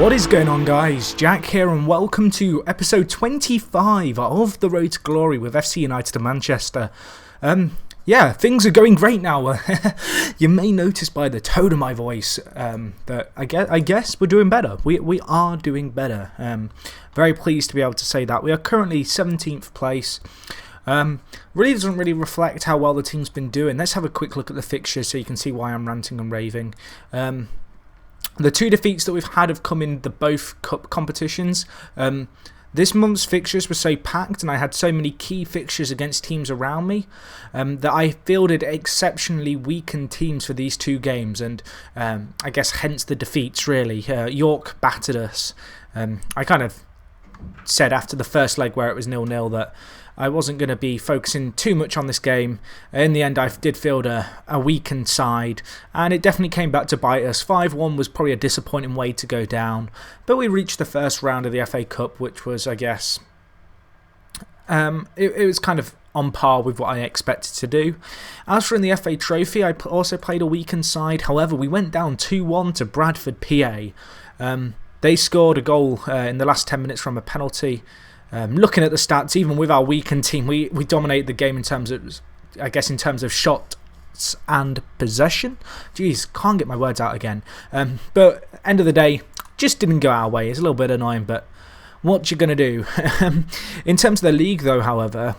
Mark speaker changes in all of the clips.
Speaker 1: What is going on, guys? Jack here, and welcome to episode 25 of The Road to Glory with FC United of Manchester. Yeah, things are going great now. You may notice by the tone of my voice that I guess we're doing better. We are doing better. Very pleased to be able to say that. We are currently 17th place. Really doesn't really reflect how well the team's been doing. Let's have a quick look at the fixtures so you can see why I'm ranting and raving. The two defeats that we've had have come in the both cup competitions. This month's fixtures were so packed and I had so many key fixtures against teams around me that I fielded exceptionally weakened teams for these two games, and I guess hence the defeats really. York battered us. I kind of said after the first leg where it was 0-0 that I wasn't going to be focusing too much on this game. In the end, I did field a weakened side, and it definitely came back to bite us. 5-1 was probably a disappointing way to go down, but we reached the first round of the FA Cup, which was, I guess, it was kind of on par with what I expected to do. As for in the FA Trophy, I also played a weakened side. However, we went down 2-1 to Bradford, PA. They scored a goal in the last 10 minutes from a penalty. Looking at the stats, even with our weakened team, we dominated the game in terms of, I guess, in terms of shots and possession. Jeez, can't get my words out again. But end of the day, just didn't go our way. It's a little bit annoying, but what you gonna do? In terms of the league, though, however,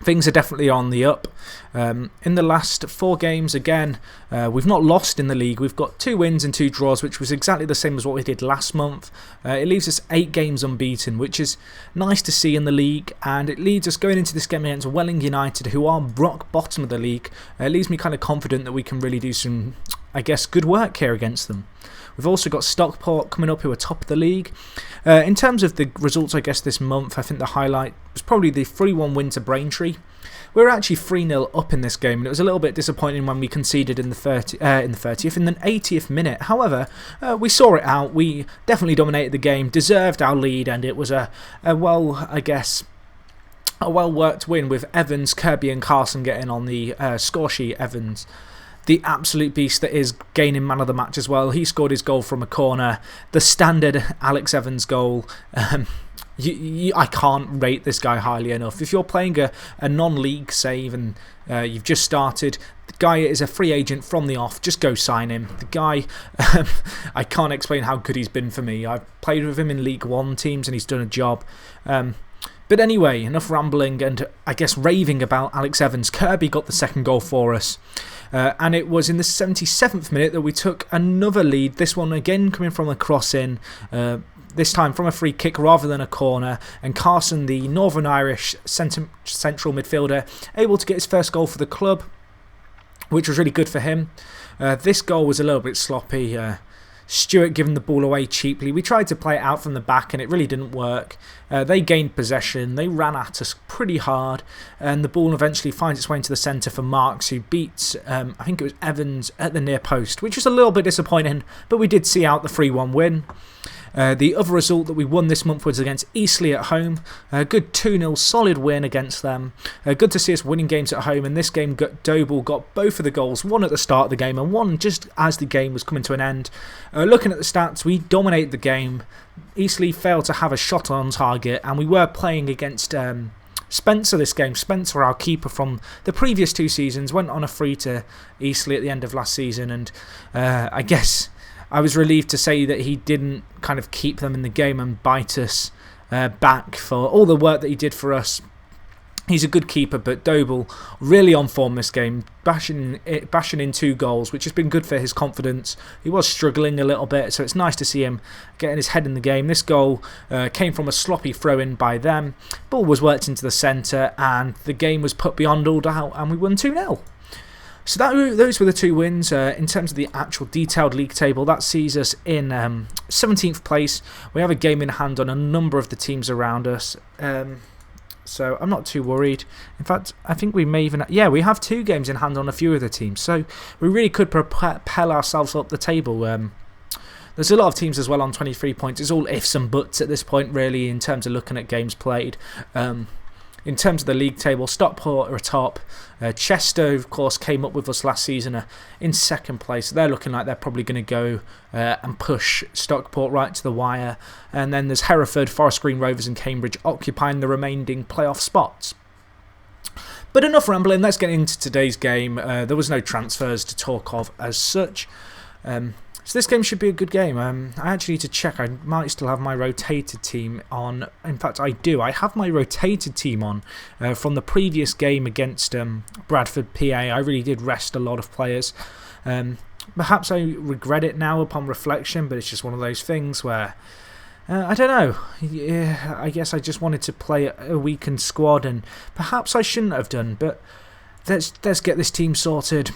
Speaker 1: things are definitely on the up. In the last 4 games, again, we've not lost in the league. We've got 2 wins and 2 draws, which was exactly the same as what we did last month. It leaves us 8 games unbeaten, which is nice to see in the league. And it leads us going into this game against Welling United, who are rock bottom of the league. It leaves me kind of confident that we can really do some, I guess, good work here against them. We've also got Stockport coming up, who are top of the league. In terms of the results, I guess, this month, I think the highlight was probably the 3-1 win to Braintree. We were actually 3-0 up in this game, and it was a little bit disappointing when we conceded in the 80th minute. However, we saw it out. We definitely dominated the game, deserved our lead, and it was a well-worked win with Evans, Kirby and Carson getting on the score sheet. Evans, the absolute beast that is, gaining man of the match as well. He scored his goal from a corner. The standard Alex Evans goal. I can't rate this guy highly enough. If you're playing a non-league save and you've just started, the guy is a free agent from the off. Just go sign him. The guy, I can't explain how good he's been for me. I've played with him in League One teams and he's done a job. But anyway, enough rambling and I guess raving about Alex Evans. Kirby got the second goal for us. And it was in the 77th minute that we took another lead. This one again coming from a cross-in. This time from a free kick rather than a corner, and Carson, the Northern Irish central midfielder, able to get his first goal for the club, which was really good for him. This goal was a little bit sloppy. Stewart giving the ball away cheaply. We tried to play it out from the back and it really didn't work. They gained possession, they ran at us pretty hard, and the ball eventually finds its way into the centre for Marks, who beats, I think it was Evans, at the near post, which was a little bit disappointing, but we did see out the 3-1 win. The other result that we won this month was against Eastleigh at home. A good 2-0 solid win against them. Good to see us winning games at home. In this game, Doble got both of the goals, one at the start of the game and one just as the game was coming to an end. Looking at the stats, we dominated the game. Eastleigh failed to have a shot on target, and we were playing against Spencer this game. Spencer, our keeper from the previous 2 seasons, went on a free to Eastleigh at the end of last season, and I guess I was relieved to say that he didn't kind of keep them in the game and bite us back for all the work that he did for us. He's a good keeper, but Doble really on form this game, bashing in 2 goals, which has been good for his confidence. He was struggling a little bit, so it's nice to see him getting his head in the game. This goal came from a sloppy throw-in by them. Ball was worked into the centre, and the game was put beyond all doubt, and we won 2-0. So those were the 2 wins. In terms of the actual detailed league table, that sees us in 17th place. We have a game in hand on a number of the teams around us. So I'm not too worried. In fact, I think we may even... Yeah, we have 2 games in hand on a few of the teams. So we really could propel ourselves up the table. There's a lot of teams as well on 23 points. It's all ifs and buts at this point, really, in terms of looking at games played. In terms of the league table, Stockport are atop. Chester, of course, came up with us last season in second place. They're looking like they're probably going to go and push Stockport right to the wire. And then there's Hereford, Forest Green Rovers and Cambridge occupying the remaining playoff spots. But enough rambling, let's get into today's game. There was no transfers to talk of as such. So this game should be a good game. I actually need to check. I might still have my rotated team on. In fact, I do. I have my rotated team on from the previous game against Bradford PA. I really did rest a lot of players. Perhaps I regret it now upon reflection, but it's just one of those things where... I don't know. Yeah, I guess I just wanted to play a weakened squad, and perhaps I shouldn't have done. But let's get this team sorted,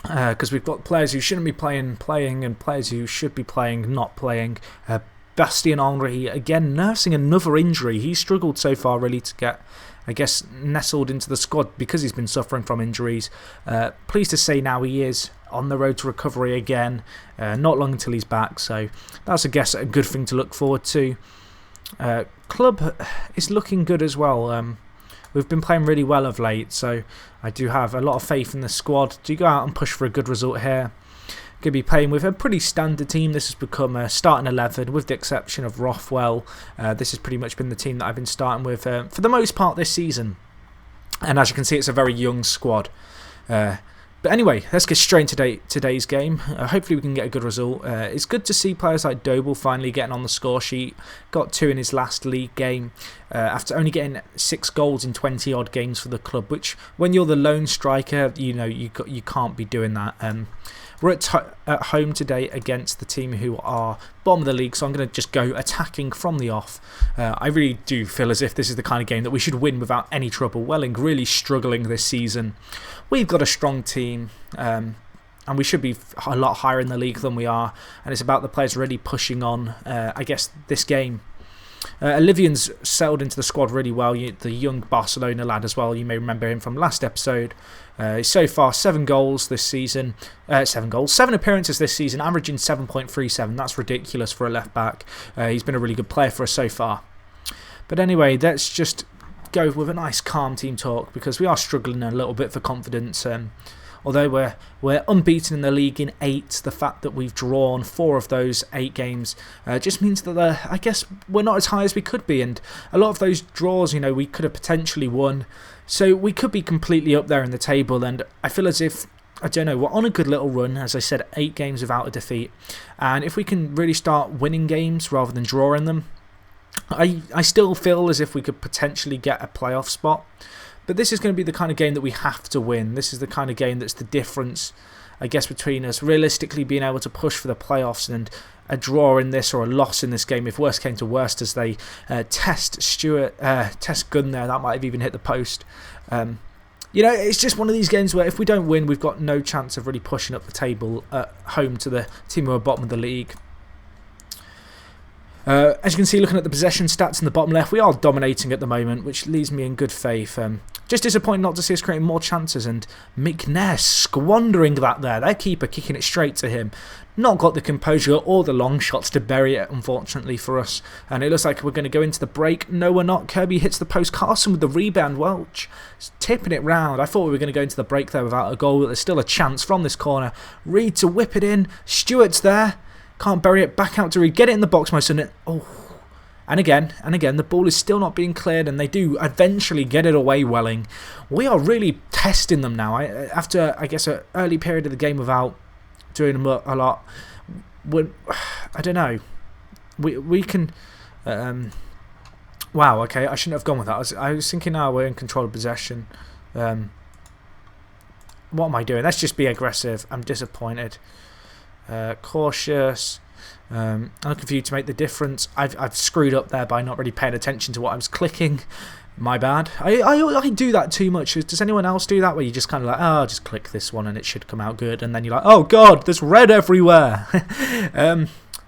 Speaker 1: because we've got players who shouldn't be playing, and players who should be playing, not playing. Bastien Henry again nursing another injury. He's struggled so far really to get, I guess, nestled into the squad because he's been suffering from injuries. Pleased to say now he is on the road to recovery again. Not long until he's back, so that's, I guess, a good thing to look forward to. Club is looking good as well. We've been playing really well of late, so I do have a lot of faith in the squad to go out and push for a good result here. Going to be playing with a pretty standard team. This has become a starting 11 with the exception of Rothwell. This has pretty much been the team that I've been starting with for the most part this season. And as you can see, it's a very young squad. But anyway, let's get straight into today's game. Hopefully we can get a good result. It's good to see players like Doble finally getting on the score sheet. Got 2 in his last league game after only getting 6 goals in 20 odd games for the club, which when you're the lone striker, you know you can't be doing that. We're at home today against the team who are bottom of the league, so I'm going to just go attacking from the off. I really do feel as if this is the kind of game that we should win without any trouble. Welling really struggling this season. We've got a strong team, and we should be a lot higher in the league than we are, and it's about the players really pushing on, I guess, this game. Olivian's settled into the squad really well, the young Barcelona lad as well. You may remember him from last episode. So far, 7 goals this season. 7 appearances this season, averaging 7.37. That's ridiculous for a left back. He's been a really good player for us so far. But anyway, let's just go with a nice calm team talk, because we are struggling a little bit for confidence. Although we're unbeaten in the league in 8, the fact that we've drawn 4 of those 8 games just means that I guess we're not as high as we could be, and a lot of those draws, we could have potentially won. So we could be completely up there in the table, and I feel as if, I don't know, we're on a good little run. As I said, 8 games without a defeat, and if we can really start winning games rather than drawing them, I still feel as if we could potentially get a playoff spot. But this is going to be the kind of game that we have to win. This is the kind of game that's the difference, I guess, between us realistically being able to push for the playoffs and a draw in this or a loss in this game, if worst came to worst, as they test Gunn there. That might have even hit the post. It's just one of these games where if we don't win, we've got no chance of really pushing up the table at home to the team who are bottom of the league. As you can see, looking at the possession stats in the bottom left, we are dominating at the moment, which leaves me in good faith. Just disappointed not to see us creating more chances, and McNair squandering that there. Their keeper kicking it straight to him. Not got the composure or the long shots to bury it, unfortunately for us. And it looks like we're going to go into the break. No, we're not. Kirby hits the post. Carson with the rebound. Welch tipping it round. I thought we were going to go into the break there without a goal, but there's still a chance from this corner. Reed to whip it in. Stewart's there. Can't bury it. Back out to Reed. Get it in the box, most of it. Oh. And again, the ball is still not being cleared, and they do eventually get it away, Welling. We are really testing them now. After, I guess, an early period of the game without doing them a lot, I don't know. We can... wow, okay, I shouldn't have gone with that. I was thinking now we're in control of possession. What am I doing? Let's just be aggressive. I'm disappointed. Cautious. I'm looking for you to make the difference. I've screwed up there by not really paying attention to what I was clicking. My bad. I do that too much. Does anyone else do that, where you just kind of like, oh, I'll just click this one and it should come out good, and then you're like, oh god, there's red everywhere.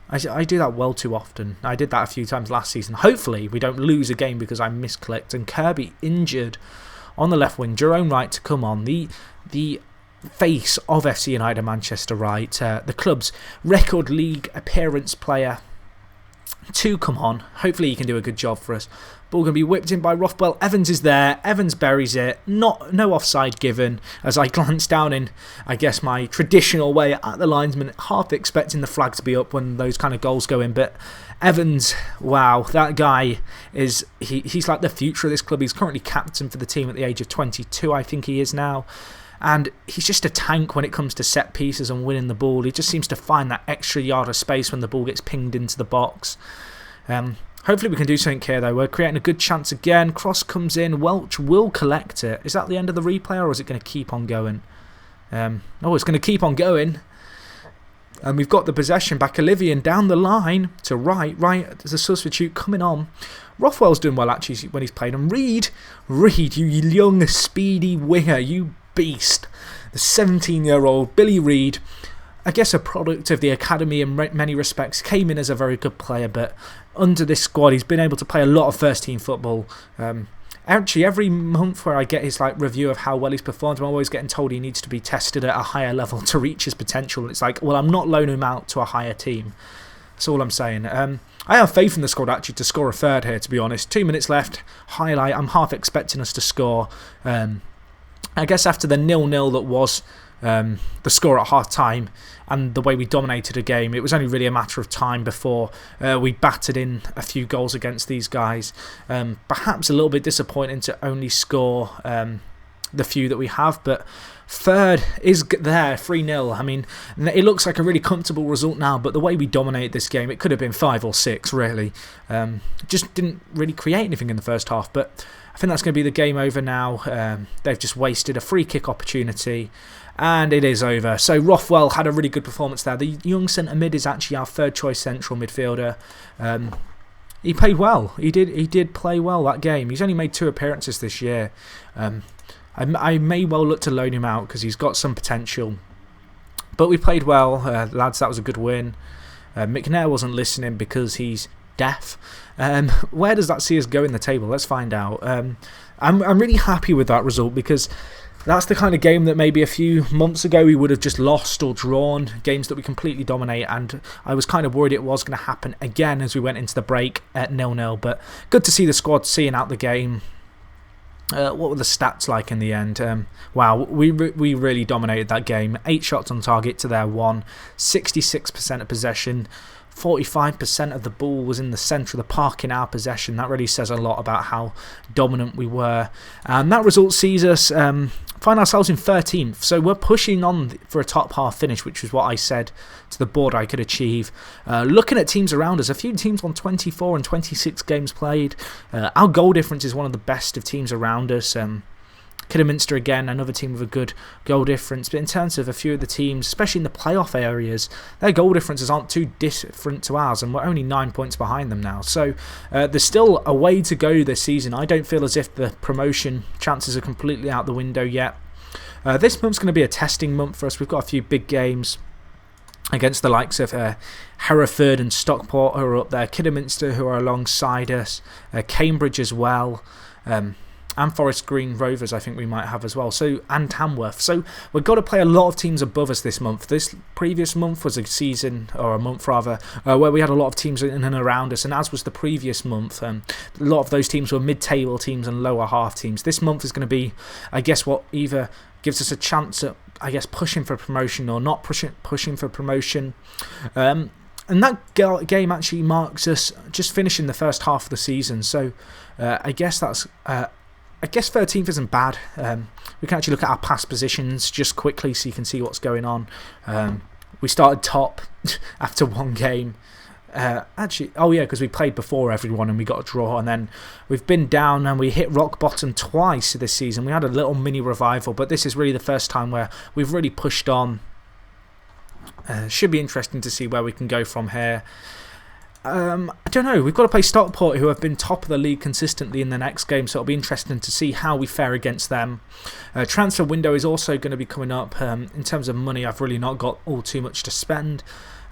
Speaker 1: I do that well too often. I did that a few times last season. Hopefully we don't lose a game because I misclicked. And Kirby injured on the left wing. Jerome Wright to come on. The face of FC United Manchester, right? The club's record league appearance player. to come on. Hopefully he can do a good job for us. Ball going to be whipped in by Rothwell. Evans is there. Evans buries it. No offside given, as I glance down in, I guess, my traditional way at the linesman, half expecting the flag to be up when those kind of goals go in. But Evans, wow, that guy is, he's like the future of this club. He's currently captain for the team at the age of 22, I think he is now. And he's just a tank when it comes to set pieces and winning the ball. He just seems to find that extra yard of space when the ball gets pinged into the box. Hopefully we can do something here though. We're creating a good chance again. Cross comes in. Welch will collect it. Is that the end of the replay, or is it going to keep on going? Oh, it's going to keep on going. And we've got the possession back. Olivier down the line to right. There's a substitute coming on. Rothwell's doing well actually when he's played. And Reed, you young, speedy winger, you beast. The 17-year-old Billy Reed, I guess a product of the academy in many respects, came in as a very good player, but under this squad he's been able to play a lot of first team football. Actually, every month where I get his review of how well he's performed, I'm always getting told he needs to be tested at a higher level to reach his potential. It's like, well, I'm not loaning him out to a higher team. That's all I'm saying. I have faith in the squad actually to score a third here, to be honest. 2 minutes left. Highlight. I'm half expecting us to score. I guess after the 0-0 that was the score at half-time and the way we dominated a game, it was only really a matter of time before we battered in a few goals against these guys. Perhaps a little bit disappointing to only score the few that we have, but third is there, 3-0. I mean, it looks like a really comfortable result now, but the way we dominated this game, it could have been 5 or 6, really. Just didn't really create anything in the first half, but I think that's going to be the game over now. They've just wasted a free kick opportunity, and it is over. So Rothwell had a really good performance there. The young centre mid is actually our third choice central midfielder. He played well. He did play well that game. He's only made 2 appearances this year. I may well look to loan him out because he's got some potential. But we played well, lads. That was a good win. McNair wasn't listening because he's deaf. Where does that see us go in the table? Let's find out. I'm really happy with that result because that's the kind of game that maybe a few months ago we would have just lost or drawn, games that we completely dominate, and I was kind of worried it was going to happen again as we went into the break at 0-0, but good to see the squad seeing out the game. What were the stats like in the end? Wow, we really dominated that game. 8 shots on target to their 1, 66% of possession, 45% of the ball was in the centre of the park in our possession. That really says a lot about how dominant we were. And that result sees us find ourselves in 13th. So we're pushing on for a top half finish, which was what I said to the board I could achieve. Looking at teams around us, a few teams on 24 and 26 games played. Our goal difference is one of the best of teams around us. Kidderminster again, another team with a good goal difference, but in terms of a few of the teams, especially in the playoff areas, their goal differences aren't too different to ours, and we're only 9 points behind them now. So there's still a way to go this season. I don't feel as if the promotion chances are completely out the window yet. This month's going to be a testing month for us. We've got a few big games against the likes of Hereford and Stockport, who are up there, Kidderminster, who are alongside us, Cambridge as well, and Forest Green Rovers I think we might have as well, and Tamworth. So we've got to play a lot of teams above us this month. This previous month was a season, or a month rather, where we had a lot of teams in and around us, and as was the previous month, a lot of those teams were mid-table teams and lower half teams. This month is going to be, I guess, what either gives us a chance at, I guess, pushing for promotion or not pushing for promotion. And that game actually marks us just finishing the first half of the season. So I guess that's... I guess 13th isn't bad. We can actually look at our past positions just quickly so you can see what's going on. We started top after 1 game. Because we played before everyone and we got a draw, and then we've been down and we hit rock bottom twice this season. We had a little mini revival, but this is really the first time where we've really pushed on. Should be interesting to see where we can go from here. I don't know, we've got to play Stockport, who have been top of the league consistently in the next game, so it'll be interesting to see how we fare against them. Transfer window is also going to be coming up. In terms of money, I've really not got all too much to spend.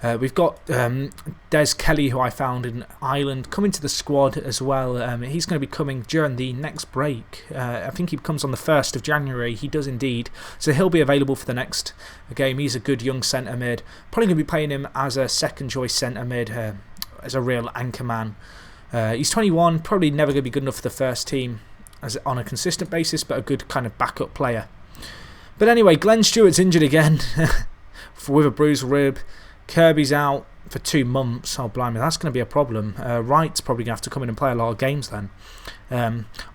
Speaker 1: We've got Des Kelly, who I found in Ireland, coming to the squad as well. He's going to be coming during the next break. I think he comes on the 1st of January. He does indeed. So he'll be available for the next game. He's a good young centre mid. Probably going to be playing him as a second choice centre mid. as a real anchor man. He's 21, probably never going to be good enough for the first team on a consistent basis, but a good kind of backup player. But anyway, Glenn Stewart's injured again with a bruised rib. Kirby's out for 2 months. Oh, blimey, that's going to be a problem. Wright's probably going to have to come in and play a lot of games then.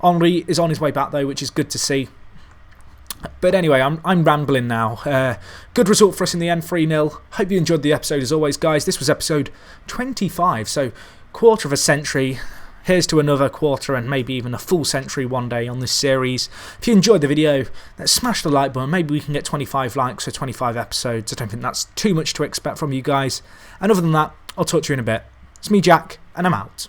Speaker 1: Henry is on his way back though, which is good to see. But anyway, I'm rambling now. Good result for us in the end, 3-0. Hope you enjoyed the episode as always, guys. This was episode 25, so quarter of a century. Here's to another quarter and maybe even a full century one day on this series. If you enjoyed the video, let's smash the like button. Maybe we can get 25 likes for 25 episodes. I don't think that's too much to expect from you guys. And other than that, I'll talk to you in a bit. It's me, Jack, and I'm out.